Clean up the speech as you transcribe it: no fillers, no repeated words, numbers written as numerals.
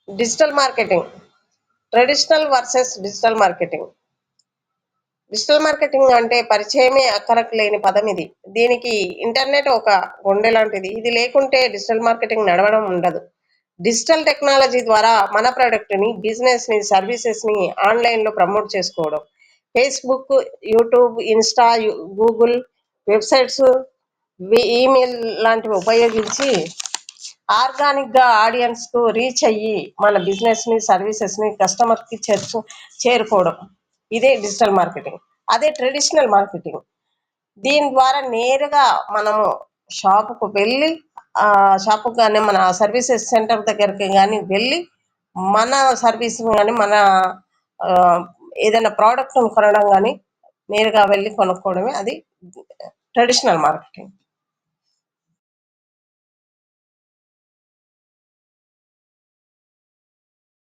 Digital marketing, traditional versus digital marketing. Digital marketing అంటే పరిచయమే అక్కరకు లేని పదం ఇది. దీనికి ఇంటర్నెట్ ఒక గుండె లాంటిది. ఇది లేకుంటే డిజిటల్ మార్కెటింగ్ నడవడం ఉండదు. డిజిటల్ టెక్నాలజీ ద్వారా మన ప్రోడక్ట్‌ని, బిజినెస్‌ని, సర్వీసెస్‌ని ఆన్‌లైన్‌లో ప్రమోట్ చేసుకోవడం. Facebook, YouTube, Insta, Google, websites, email లాంటివి ఉపయోగించి ఆర్గానిక్‌గా ఆడియన్స్‌కు రీచ్ అయ్యి మన బిజినెస్‌ని, సర్వీసెస్‌ని కస్టమర్‌కి చేరుకోవడం. ఇదే డిజిటల్ మార్కెటింగ్. అదే ట్రెడిషనల్ మార్కెటింగ్. దీని ద్వారా నేరుగా మనము షాపుకు వెళ్ళి షాపుకు కానీ మన సర్వీసెస్ సెంటర్ దగ్గరికి కానీ వెళ్ళి మన సర్వీస్ కానీ మన ఆ, ఏదైనా ప్రోడక్ట్ కొనడం కానీ నేరుగా వెళ్ళి కొనుక్కోవడమే అది ట్రెడిషనల్ మార్కెటింగ్.